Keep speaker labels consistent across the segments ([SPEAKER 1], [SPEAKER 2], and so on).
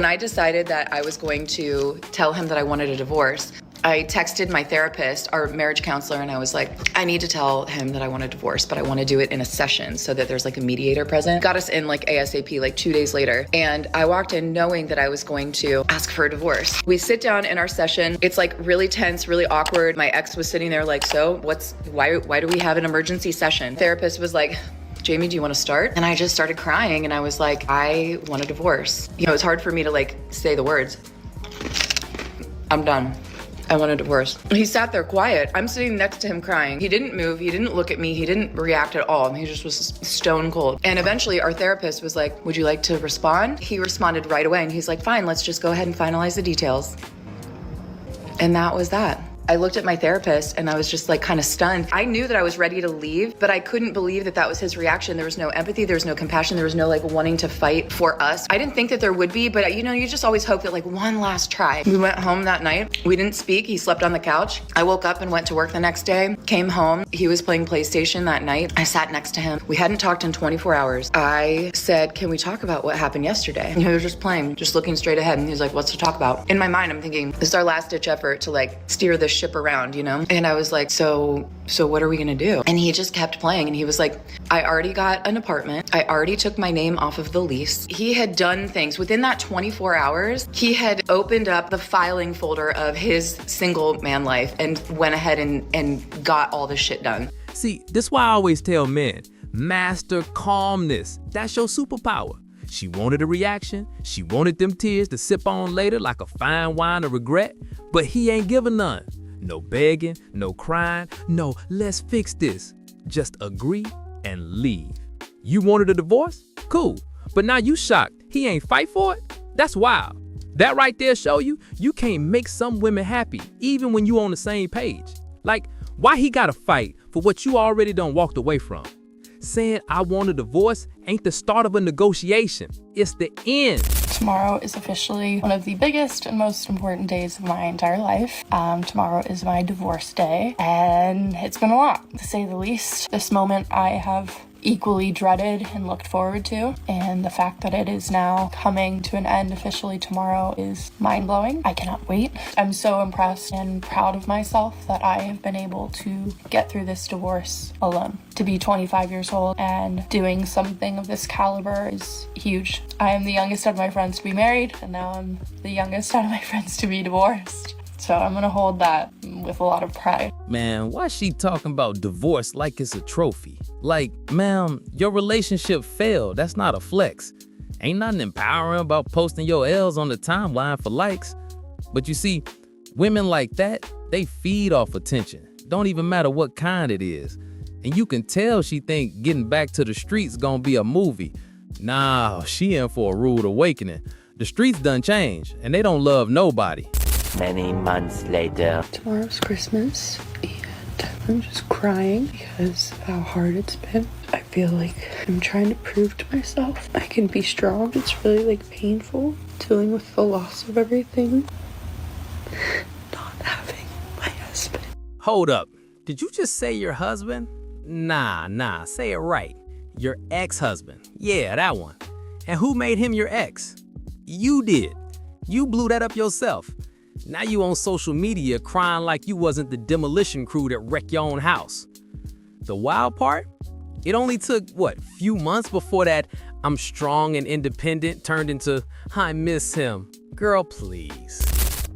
[SPEAKER 1] When I decided that I was going to tell him that I wanted a divorce, I texted my therapist, our marriage counselor, and I was like, I need to tell him that I want a divorce, but I want to do it in a session so that there's like a mediator present. Got us in like ASAP, like 2 days later. And I walked in knowing that I was going to ask for a divorce. We sit down in our session. It's like really tense, really awkward. My ex was sitting there like, so why do we have an emergency session? Therapist was like, Jamie, do you want to start? And I just started crying and I was like, I want a divorce. You know, it's hard for me to like say the words. I'm done. I want a divorce. He sat there quiet. I'm sitting next to him crying. He didn't move. He didn't look at me. He didn't react at all. He just was stone cold. And eventually our therapist was like, would you like to respond? He responded right away and he's like, fine, let's just go ahead and finalize the details. And that was that. I looked at my therapist and I was just like kind of stunned. I knew that I was ready to leave, but I couldn't believe that that was his reaction. There was no empathy, there was no compassion, there was no like wanting to fight for us. I didn't think that there would be, but you know, you just always hope that like one last try. We went home that night. We didn't speak. He slept on the couch. I woke up and went to work the next day, came home. He was playing PlayStation that night. I sat next to him. We hadn't talked in 24 hours. I said, can we talk about what happened yesterday? And he was just playing, just looking straight ahead. And he was like, what's to talk about? In my mind, I'm thinking, this is our last ditch effort to like steer this ship around, you know? And I was like, so what are we gonna do? And he just kept playing and he was like, I already got an apartment. I already took my name off of the lease. He had done things within that 24 hours. He had opened up the filing folder of his single man life and went ahead and got all this shit done.
[SPEAKER 2] See, this why I always tell men, master calmness. That's your superpower. She wanted a reaction. She wanted them tears to sip on later like a fine wine of regret, but he ain't giving none. No begging, no crying, no let's fix this. Just agree and leave. You wanted a divorce? Cool. But now you shocked he ain't fight for it? That's wild. That right there show you can't make some women happy even when you on the same page. Like, why he gotta fight for what you already done walked away from? Saying I want a divorce ain't the start of a negotiation. It's the end.
[SPEAKER 3] Tomorrow is officially one of the biggest and most important days of my entire life. Tomorrow is my divorce day, and it's been a lot, to say the least. This moment I have equally dreaded and looked forward to, and the fact that it is now coming to an end officially tomorrow is mind-blowing. I cannot wait. I'm so impressed and proud of myself that I have been able to get through this divorce alone. To be 25 years old and doing something of this caliber is huge. I am the youngest out of my friends to be married, and now I'm the youngest out of my friends to be divorced. So I'm gonna hold that with a lot of pride.
[SPEAKER 2] Man, why is she talking about divorce like it's a trophy? Like, ma'am, your relationship failed. That's not a flex. Ain't nothing empowering about posting your L's on the timeline for likes. But you see, women like that, they feed off attention. Don't even matter what kind it is. And you can tell she think getting back to the streets gonna be a movie. Nah, she in for a rude awakening. The streets done changed, and they don't love nobody.
[SPEAKER 4] Many months later.
[SPEAKER 5] Tomorrow's Christmas, and I'm just crying because of how hard it's been. I feel like I'm trying to prove to myself I can be strong. It's really like painful dealing with the loss of everything. Not having my husband.
[SPEAKER 2] Hold up. Did you just say your husband? Nah, say it right. Your ex-husband. Yeah, that one. And who made him your ex? You did. You blew that up yourself. Now you on social media crying like you wasn't the demolition crew that wrecked your own house. The wild part? It only took, few months before that I'm strong and independent turned into I miss him. Girl, please.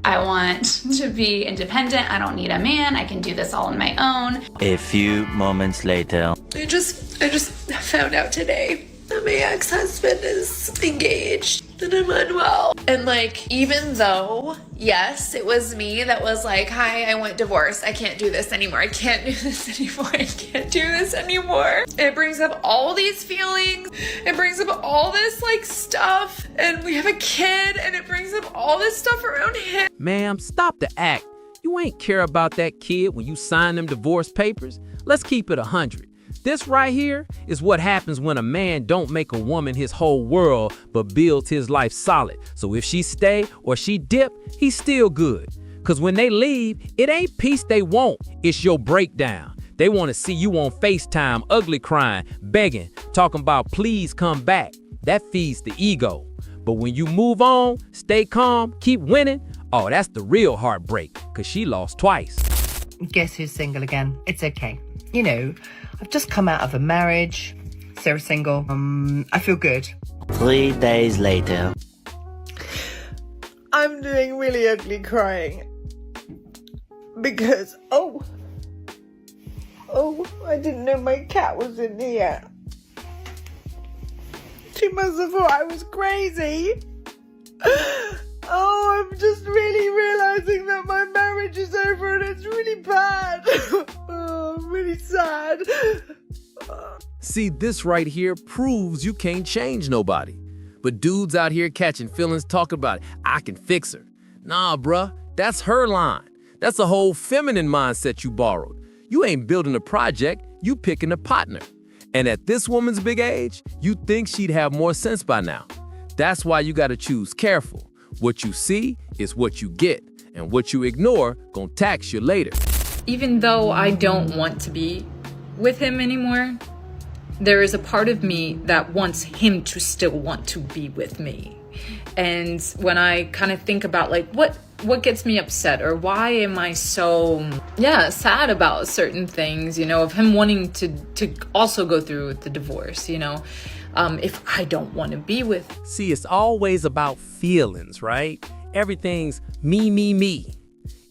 [SPEAKER 6] I want to be independent. I don't need a man. I can do this all on my own.
[SPEAKER 4] A few moments later.
[SPEAKER 5] I just found out today that my ex-husband is engaged and I'm unwell. And like, even though, yes, it was me that was like, hi, I want divorce. I can't do this anymore. I can't do this anymore. I can't do this anymore. It brings up all these feelings. It brings up all this like stuff. And we have a kid and it brings up all this stuff around him.
[SPEAKER 2] Ma'am, stop the act. You ain't care about that kid when you sign them divorce papers. Let's keep it 100. This right here is what happens when a man don't make a woman his whole world, but builds his life solid. So if she stay or she dip, he's still good. Cause when they leave, it ain't peace they want, it's your breakdown. They wanna see you on FaceTime, ugly crying, begging, talking about please come back. That feeds the ego. But when you move on, stay calm, keep winning, oh, that's the real heartbreak, because she lost twice.
[SPEAKER 7] Guess who's single again? It's okay. You know, I've just come out of a marriage. So single. I feel good.
[SPEAKER 4] 3 days later.
[SPEAKER 8] I'm doing really ugly crying. Because, oh, I didn't know my cat was in here. She must have thought I was crazy. Oh, I'm just really realizing that my marriage is over and it's really bad. Oh, I'm really sad.
[SPEAKER 2] See, this right here proves you can't change nobody. But dudes out here catching feelings talking about, I can fix her. Nah, bruh, that's her line. That's a whole feminine mindset you borrowed. You ain't building a project, you picking a partner. And at this woman's big age, you think she'd have more sense by now. That's why you gotta choose careful. What you see is what you get, and what you ignore gon' tax you later.
[SPEAKER 9] Even though I don't want to be with him anymore, there is a part of me that wants him to still want to be with me. And when I kind of think about like what gets me upset, or why am I so sad about certain things, you know, of him wanting to also go through with the divorce, you know, if I don't want to be with.
[SPEAKER 2] See, it's always about feelings, right? Everything's me.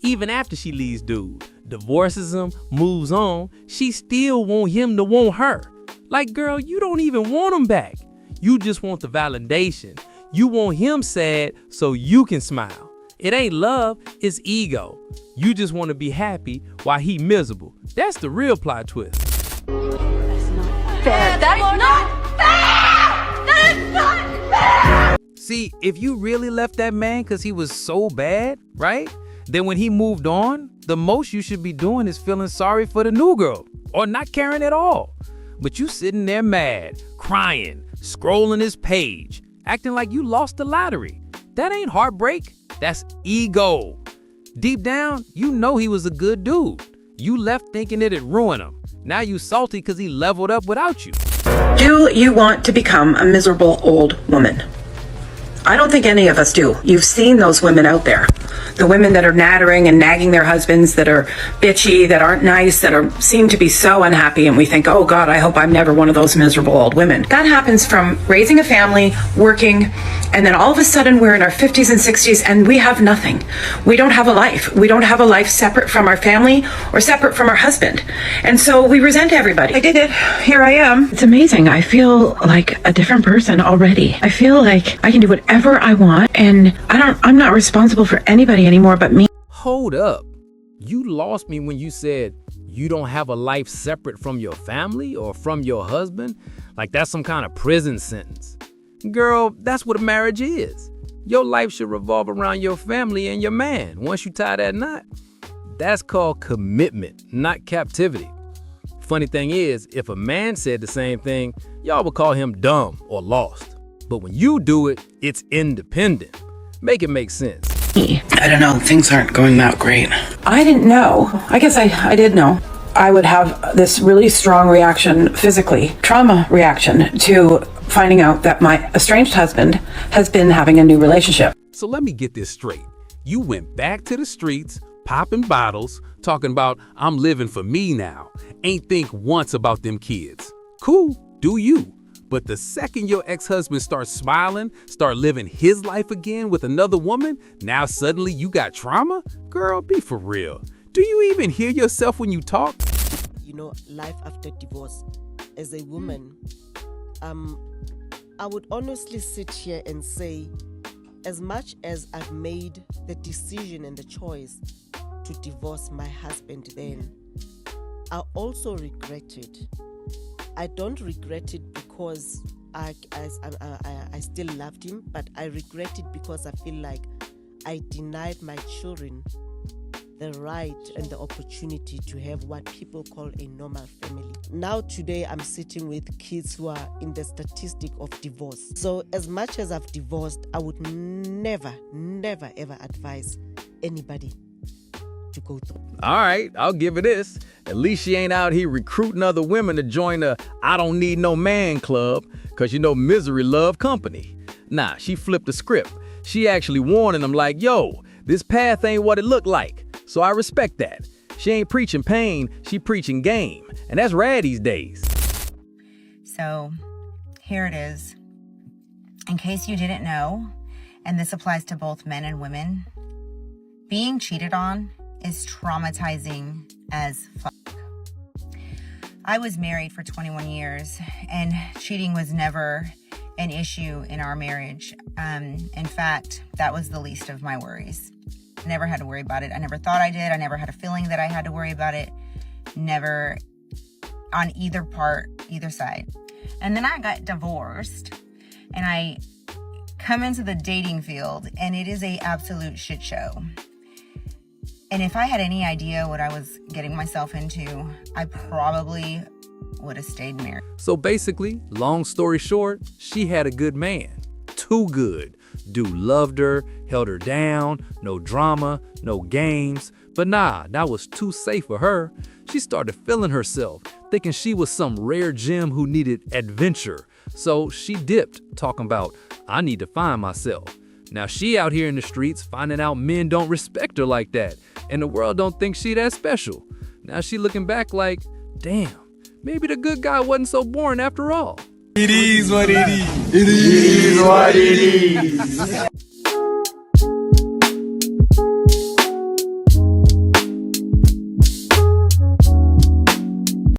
[SPEAKER 2] Even after she leaves dude, divorces him, moves on, she still want him to want her. Like, girl, you don't even want him back. You just want the validation. You want him sad so you can smile. It ain't love, it's ego. You just want to be happy while he miserable. That's the real plot twist.
[SPEAKER 10] That's not fair. That is not fair! That is not fair!
[SPEAKER 11] See, if you really left that man because he was so bad, right? Then when he moved on, the most you should be doing is feeling sorry for the new girl or not caring at all. But you sitting there mad, crying, scrolling his page, acting like you lost the lottery. That ain't heartbreak, that's ego. Deep down, you know he was a good dude. You left thinking it'd ruin him. Now you salty because he leveled up without you.
[SPEAKER 12] Do you want to become a miserable old woman? I don't think any of us do. You've seen those women out there. The women that are nattering and nagging their husbands, that are bitchy, that aren't nice, that seem to be so unhappy, and we think, oh God, I hope I'm never one of those miserable old women. That happens from raising a family, working, and then all of a sudden we're in our 50s and 60s and we have nothing. We don't have a life. We don't have a life separate from our family or separate from our husband. And so we resent everybody. I did it. Here I am. It's amazing. I feel like a different person already. I feel like I can do whatever I want, and I'm not responsible for anybody anymore but me.
[SPEAKER 2] Hold up. You lost me when you said you don't have a life separate from your family or from your husband. Like that's some kind of prison sentence. Girl, that's what a marriage is. Your life should revolve around your family and your man. Once you tie that knot, that's called commitment, not captivity. Funny thing is, if a man said the same thing, y'all would call him dumb or lost. But when you do it, it's independent. Make it make sense.
[SPEAKER 12] I don't know, things aren't going that great. I didn't know. I guess I did know. I would have this really strong reaction physically, trauma reaction to finding out that my estranged husband has been having a new relationship.
[SPEAKER 2] So let me get this straight. You went back to the streets, popping bottles, talking about I'm living for me now. Ain't think once about them kids. Cool, do you. But the second your ex-husband starts smiling, start living his life again with another woman, now suddenly you got trauma? Girl, be for real. Do you even hear yourself when you talk?
[SPEAKER 13] You know, life after divorce. As a woman, I would honestly sit here and say, as much as I've made the decision and the choice to divorce my husband then, I also regret it. I don't regret it because I still loved him, but I regret it because I feel like I denied my children the right and the opportunity to have what people call a normal family. Now today I'm sitting with kids who are in the statistic of divorce. So as much as I've divorced, I would never ever advise anybody to go through.
[SPEAKER 2] All right, I'll give her this. At least she ain't out here recruiting other women to join the I don't need no man club, because you know misery love company. Nah, she flipped the script. She actually warning him like, yo, this path ain't what it looked like. So I respect that. She ain't preaching pain, she preaching game. And that's rad these days.
[SPEAKER 14] So here it is. In case you didn't know, and this applies to both men and women, being cheated on is traumatizing as fuck. I was married for 21 years, and cheating was never an issue in our marriage. In fact, that was the least of my worries. I never had to worry about it. I never thought I did. I never had a feeling that I had to worry about it. Never on either part, either side. And then I got divorced, and I come into the dating field, and it is a absolute shit show. And if I had any idea what I was getting myself into, I probably would have stayed married.
[SPEAKER 2] So basically, long story short, she had a good man. Too good. Dude loved her, held her down, no drama, no games. But nah, that was too safe for her. She started feeling herself, thinking she was some rare gem who needed adventure. So she dipped, talking about, I need to find myself. Now she out here in the streets finding out men don't respect her like that, and the world don't think she that special. Now she looking back like, damn, maybe the good guy wasn't so boring after all.
[SPEAKER 8] It is what it is. It is what it is.